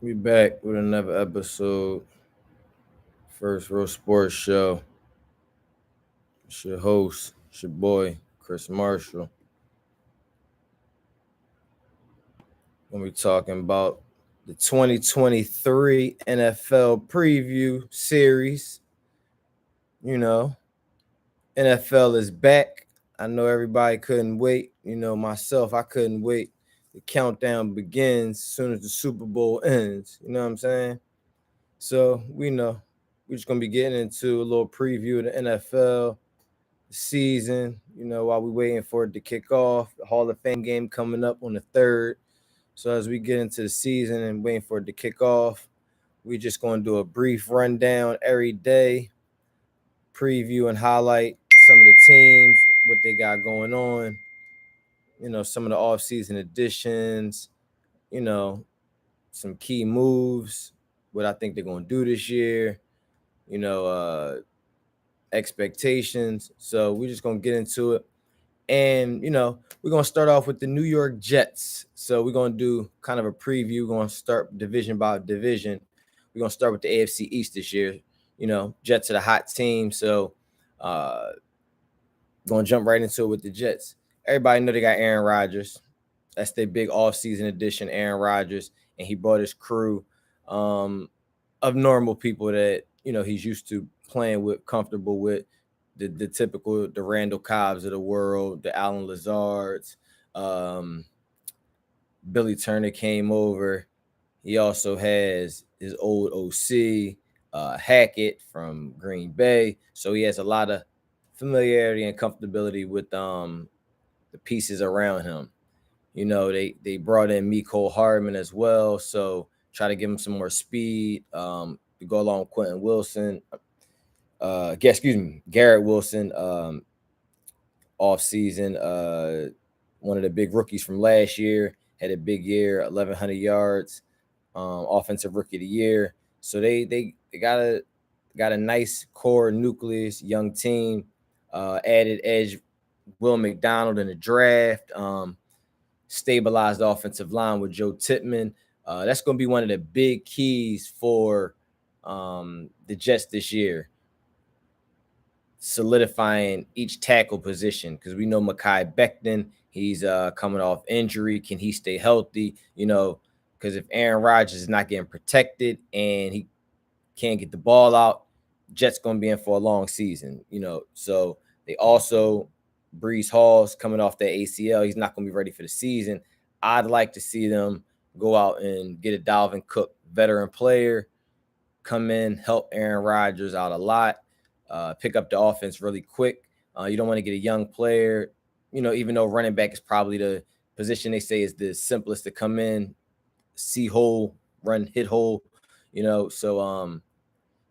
We back with another episode, First Real Sports Show. It's your host, it's your boy, Chris Marshall. When we talking about the 2023 NFL preview series. You know, NFL is back. I know everybody couldn't wait. Myself, I couldn't wait. The countdown begins as soon as the Super Bowl ends. You know what I'm saying? So we know we're just gonna be getting into a little preview of the NFL season. While we're waiting for it to kick off, the Hall of Fame game coming up on the 3rd. So as we get into the season and waiting for it to kick off, we're just going to do a brief rundown every day, preview and highlight some of the teams, what they got going on. Some of the off-season additions. You know, some key moves, what I think they're going to do this year. You know, expectations. So we're just going to get into it. And, we're going to start off with the New York Jets. So we're going to do kind of a preview. We're going to start division by division. We're going to start with the AFC East this year. Jets are the hot team. So going to jump right into it with the Jets. Everybody know they got Aaron Rodgers. That's their big offseason addition, Aaron Rodgers. And he brought his crew of normal people that, he's used to playing with, comfortable with. The typical the Randall Cobbs of the world, the Allen Lazards. Billy Turner came over. He also has his old OC, Hackett from Green Bay. So he has a lot of familiarity and comfortability with the pieces around him. They brought in Mecole Hardman as well, so try to give him some more speed to go along with Quentin Wilson. Garrett Wilson, off season. One of the big rookies from last year had a big year, 1,100 yards, offensive rookie of the year. So they got a nice core nucleus, young team. Added edge Will McDonald in the draft. Stabilized the offensive line with Joe Tippmann. That's going to be one of the big keys for the Jets this year, solidifying each tackle position, because we know Mekhi Becton, he's coming off injury. Can he stay healthy? Because if Aaron Rodgers is not getting protected and he can't get the ball out, Jets going to be in for a long season. So they also Brees Hall's coming off that ACL. He's not going to be ready for the season. I'd like to see them go out and get a Dalvin Cook veteran player, come in, help Aaron Rodgers out a lot, pick up the offense really quick. You don't want to get a young player, even though running back is probably the position they say is the simplest to come in, see hole, run, hit hole, So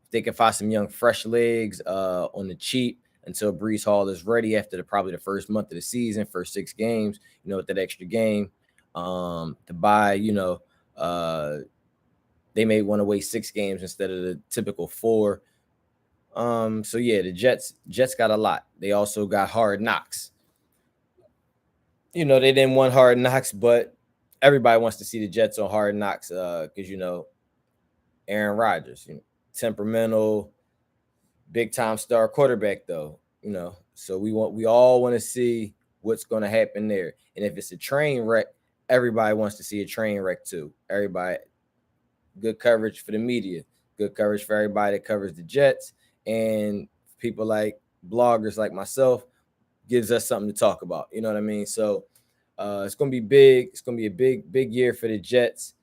if they can find some young, fresh legs on the cheap until Brees Hall is ready after probably the first month of the season, first 6 games, with that extra game to buy, they may want to wait 6 games instead of the typical 4. So yeah, the Jets got a lot. They also got Hard Knocks. They didn't want Hard Knocks, but everybody wants to see the Jets on Hard Knocks because Aaron Rodgers, temperamental, big time star quarterback though. So we all want to see what's going to happen there. And if it's a train wreck, everybody wants to see a train wreck too. Everybody, good coverage for the media, good coverage for everybody that covers the Jets, and people like bloggers like myself gives us something to talk about. You know what I mean? So it's going to be big. It's going to be a big year for the Jets.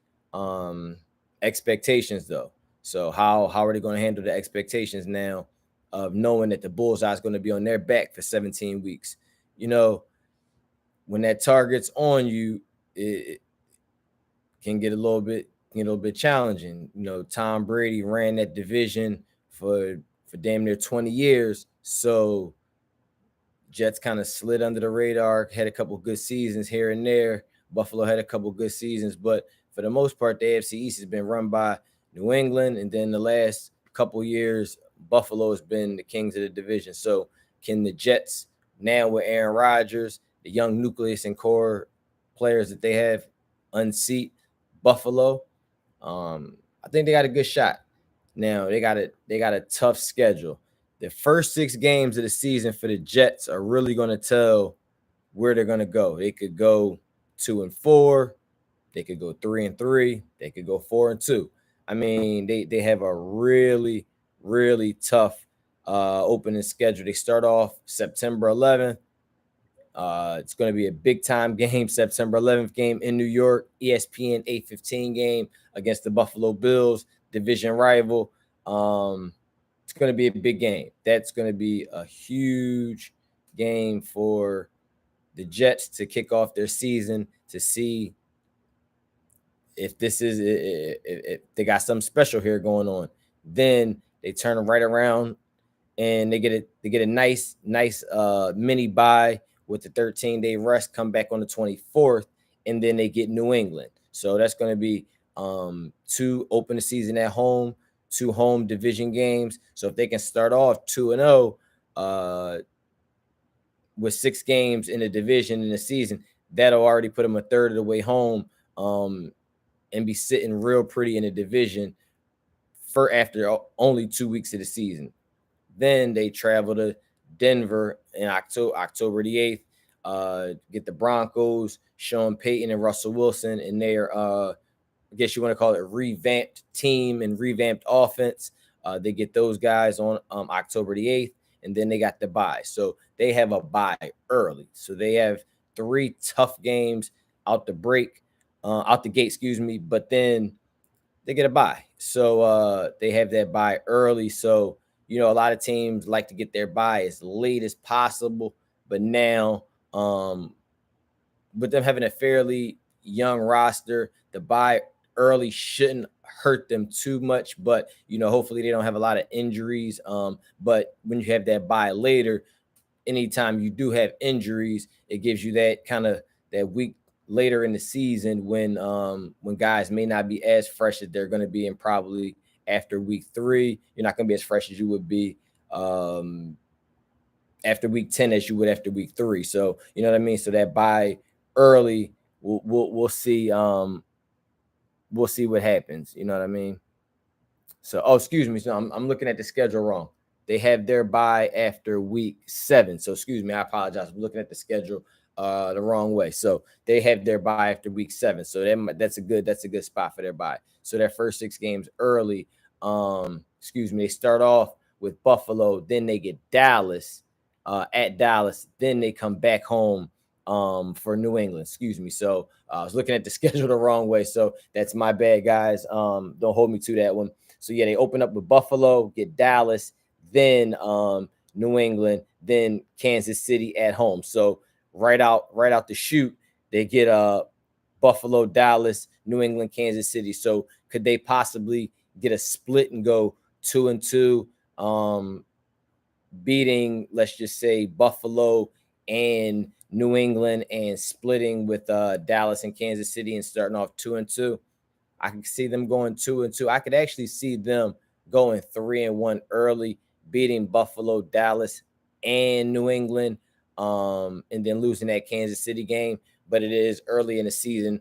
Expectations though. So how are they going to handle the expectations now of knowing that the bullseye is going to be on their back for 17 weeks? When that target's on you, it can get a little bit challenging. Tom Brady ran that division for damn near 20 years. So Jets kind of slid under the radar, had a couple good seasons here and there. Buffalo had a couple good seasons, but for the most part, the AFC East has been run by New England, and then the last couple years, Buffalo has been the kings of the division. So can the Jets now with Aaron Rodgers, the young nucleus and core players that they have, unseat Buffalo? I think they got a good shot. Now they got a tough schedule. The first 6 games of the season for the Jets are really going to tell where they're going to go. They could go 2-4, they could go 3-3, they could go 4-2. I mean, they have a really really tough opening schedule. They start off September 11th. It's going to be a big time game, September 11th game in New York, ESPN 8:15 game against the Buffalo Bills, division rival. It's going to be a big game. That's going to be a huge game for the Jets to kick off their season, to see if this is if they got something special here going on. Then they turn right around and they get a nice mini bye with the 13-day rest, come back on the 24th, and then they get New England. So that's going to be 2 open the season at home, 2 home division games. So if they can start off 2-0 with 6 games in the division in the season, that'll already put them a third of the way home and be sitting real pretty in the division for after only 2 weeks of the season. Then they travel to Denver in October the 8th, get the Broncos, Sean Payton and Russell Wilson, and their, I guess you want to call it, revamped team and revamped offense. They get those guys on October the 8th, and then they got the bye. So they have a bye early. So they have 3 tough games out the gate, but then they get a bye. So they have that bye early. So, a lot of teams like to get their bye as late as possible. But now, with them having a fairly young roster, the bye early shouldn't hurt them too much. But, hopefully they don't have a lot of injuries. But when you have that bye later, anytime you do have injuries, it gives you that kind of that week later in the season when guys may not be as fresh as they're going to be in probably after week 3. You're not going to be as fresh as you would be after week 10 as you would after week 3. So you know what I mean. So that bye early, we'll see. We'll see what happens. You know what I mean. So excuse me. So I'm looking at the schedule wrong. They have their bye after week 7. So excuse me. I apologize. I'm looking at the schedule the wrong way. So they have their bye after week 7. So that's a good spot for their bye. So their first 6 games early. They start off with Buffalo, then they get Dallas at Dallas, then they come back home for New England. So I was looking at the schedule the wrong way. So that's my bad, guys. Don't hold me to that one. So yeah, they open up with Buffalo, get Dallas, then New England, then Kansas City at home. So right out the chute, they get Buffalo, Dallas, New England, Kansas City. So could they possibly get a split and go 2-2, beating, let's just say, Buffalo and New England and splitting with Dallas and Kansas City and starting off 2-2? I can see them going 2-2. I could actually see them going 3-1 early, beating Buffalo, Dallas, and New England, and then losing that Kansas City game. But it is early in the season,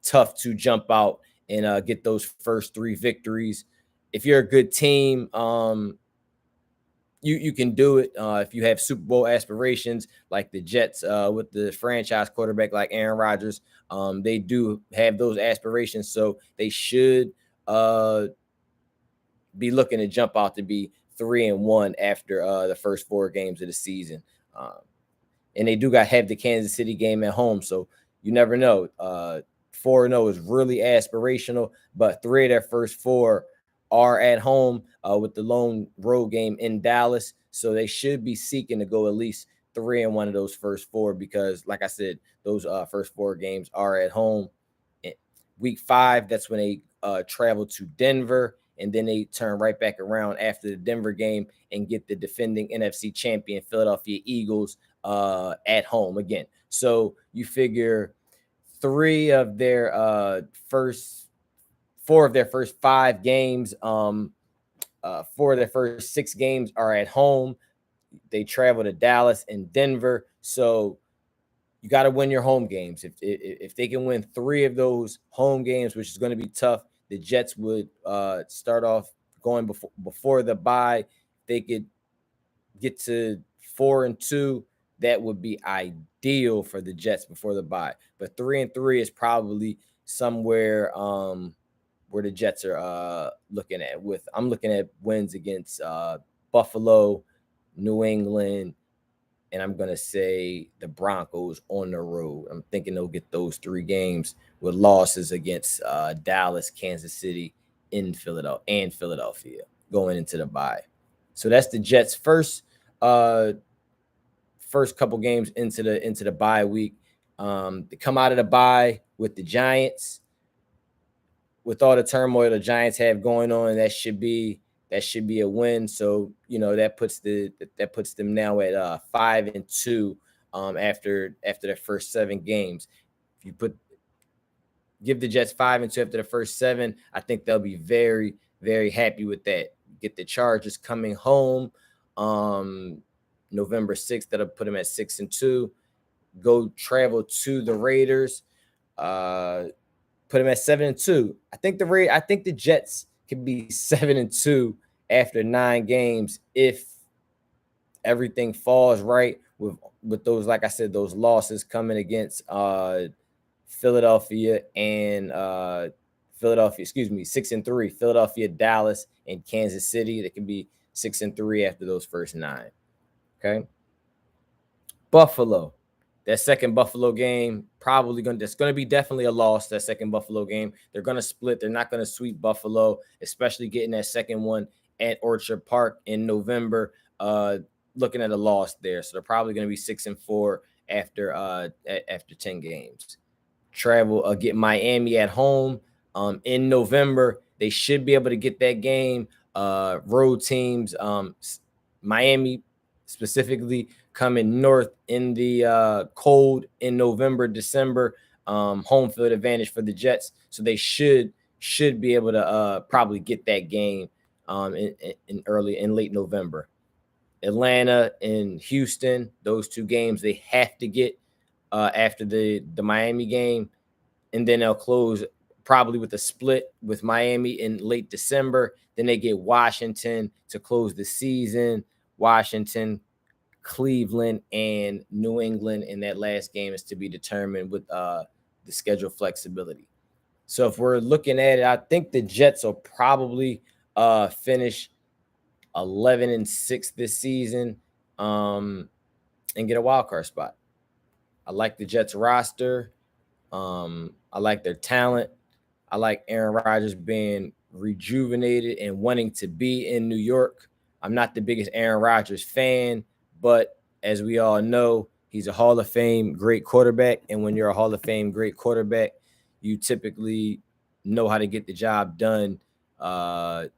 tough to jump out and get those first 3 victories. If you're a good team, you can do it. If you have Super Bowl aspirations like the Jets with the franchise quarterback like Aaron Rodgers, they do have those aspirations. So they should be looking to jump out to be 3-1 after the first 4 games of the season. And they do have the Kansas City game at home. So you never know. 4-0 is really aspirational, but 3 of their first 4 are at home with the lone road game in Dallas. So they should be seeking to go at least 3-1 of those first 4 because, like I said, those first 4 games are at home. Week 5, that's when they travel to Denver, and then they turn right back around after the Denver game and get the defending NFC champion Philadelphia Eagles at home again. So you figure 4 of their first 5 games, 4 of their first 6 games are at home. They travel to Dallas and Denver. So you got to win your home games. If they can win 3 of those home games, which is going to be tough, the Jets would start off going before the bye. They could get to 4-2. That would be ideal for the Jets before the bye. But 3-3 is probably somewhere where the Jets are looking at. I'm looking at wins against Buffalo, New England, and I'm going to say the Broncos on the road. I'm thinking they'll get those 3 games with losses against Dallas, Kansas City, in Philadelphia going into the bye. So that's the Jets' first couple games into the bye week. They come out of the bye with the Giants. With all the turmoil the Giants have going on, that should be a win. So that puts them now at 5-2 after their first 7 games. If you give the Jets 5-2 after the first 7, I think they'll be very, very happy with that. Get the Chargers coming home November 6th. That'll put them at 6-2. Go travel to the Raiders. Put them at 7-2. I think the Jets could be 7-2 after 9 games if everything falls right with those, like I said, those losses coming against Philadelphia and 6-3. Philadelphia, Dallas, and Kansas City. They can be 6-3 after those first 9. Okay. Buffalo. That second Buffalo game that's going to be definitely a loss. That second Buffalo game, they're going to split. They're not going to sweep Buffalo, especially getting that second one at Orchard Park in November. Looking at a loss there, so they're probably going to be 6-4 after 10 games. Travel get Miami at home in November. They should be able to get that game. Road teams, Miami specifically, coming north in the cold in November, December. Home field advantage for the Jets, so they should be able to probably get that game in late November. Atlanta and Houston, those 2 games they have to get after the Miami game, and then they'll close probably with a split with Miami in late December. Then they get Washington to close the season. Washington, Cleveland, and New England, and that last game is to be determined with the schedule flexibility. So if we're looking at it, I think the Jets will probably finish 11-6 this season and get a wild card spot. I like the Jets roster. I like their talent. I like Aaron Rodgers being rejuvenated and wanting to be in New York. I'm not the biggest Aaron Rodgers fan, but as we all know, he's a Hall of Fame great quarterback. And when you're a Hall of Fame great quarterback, you typically know how to get the job done, at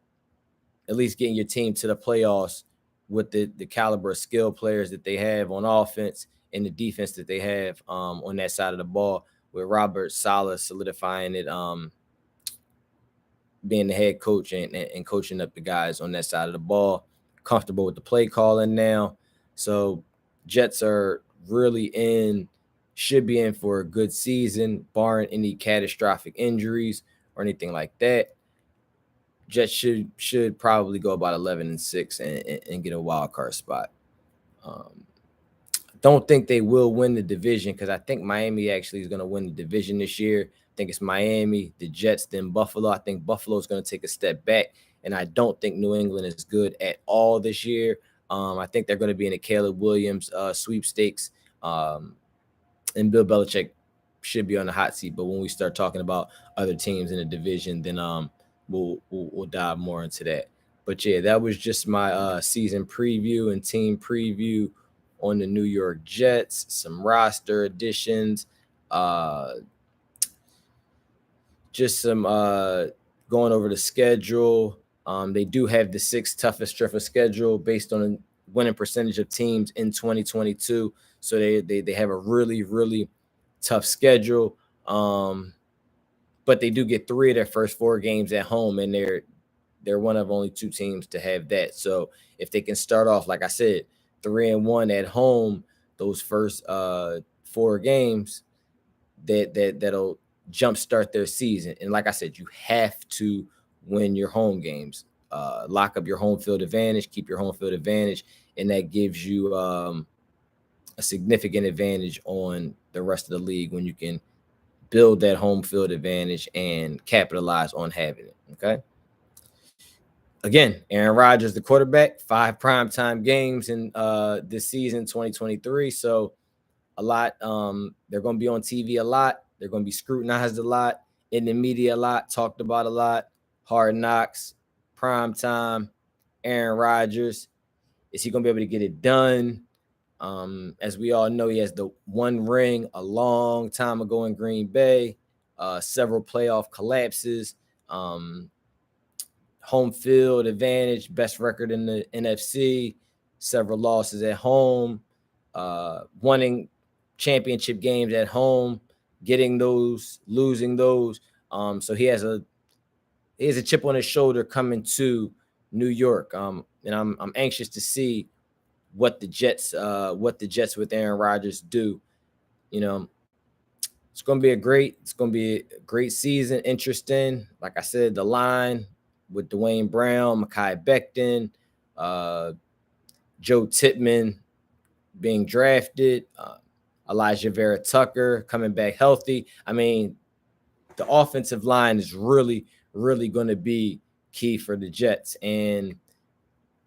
least getting your team to the playoffs with the caliber of skill players that they have on offense and the defense that they have on that side of the ball, with Robert Saleh solidifying it, being the head coach and coaching up the guys on that side of the ball, comfortable with the play calling now. So Jets are really should be in for a good season, barring any catastrophic injuries or anything like that. Jets should probably go about 11-6 and get a wild card spot. Don't think they will win the division, because I think Miami actually is going to win the division this year. I think it's Miami, the Jets, then Buffalo. I think Buffalo is going to take a step back, and I don't think New England is good at all this year. I think they're going to be in the Caleb Williams sweepstakes, and Bill Belichick should be on the hot seat. But when we start talking about other teams in the division, then we'll dive more into that. But yeah, that was just my season preview and team preview on the New York Jets. Some roster additions, just some going over the schedule. They do have the 6th toughest strength of schedule based on the winning percentage of teams in 2022. So they have a really, really tough schedule. But they do get 3 of their first 4 games at home, and they're one of only 2 teams to have that. So if they can start off, like I said, 3-1 at home, those first 4 games, that'll jumpstart their season. And like I said, you have to win your home games. Lock up your home field advantage, keep your home field advantage, and that gives you a significant advantage on the rest of the league when you can build that home field advantage and capitalize on having it. Okay. Again, Aaron Rodgers, the quarterback, 5 primetime games in this season, 2023. So a lot. They're going to be on TV a lot. They're going to be scrutinized a lot, in the media a lot, talked about a lot. Hard Knocks, primetime, Aaron Rodgers. Is he going to be able to get it done? As we all know, he has the one ring a long time ago in Green Bay, several playoff collapses, home field advantage, best record in the NFC, several losses at home, winning championship games at home, getting those, losing those. So he has a chip on his shoulder coming to New York. And I'm anxious to see what the Jets with Aaron Rodgers do. You know, it's going to be a great season. Interesting. Like I said, the line with Dwayne Brown, Mekhi Becton, Joe Tippmann being drafted, Elijah Vera Tucker coming back healthy. I mean, the offensive line is really, really going to be key for the Jets, and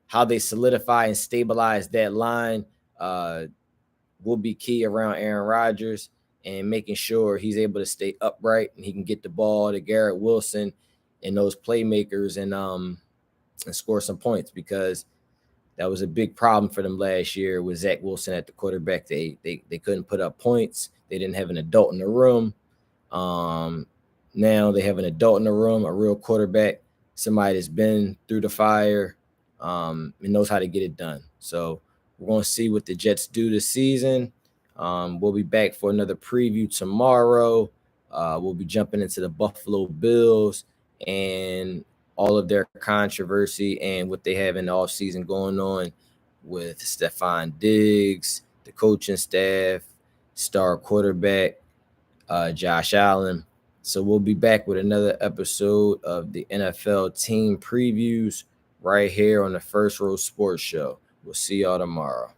how they solidify and stabilize that line will be key around Aaron Rodgers and making sure he's able to stay upright and he can get the ball to Garrett Wilson and those playmakers and score some points, because that was a big problem for them last year with Zach Wilson at the quarterback. They couldn't put up points. They didn't have an adult in the room. Now they have an adult in the room, a real quarterback, somebody that's been through the fire and knows how to get it done. So we're going to see what the Jets do this season. We'll be back for another preview tomorrow. We'll be jumping into the Buffalo Bills and all of their controversy and what they have in the offseason going on with Stephon Diggs, the coaching staff, star quarterback, Josh Allen. So we'll be back with another episode of the NFL team previews right here on the First Row Sports Show. We'll see y'all tomorrow.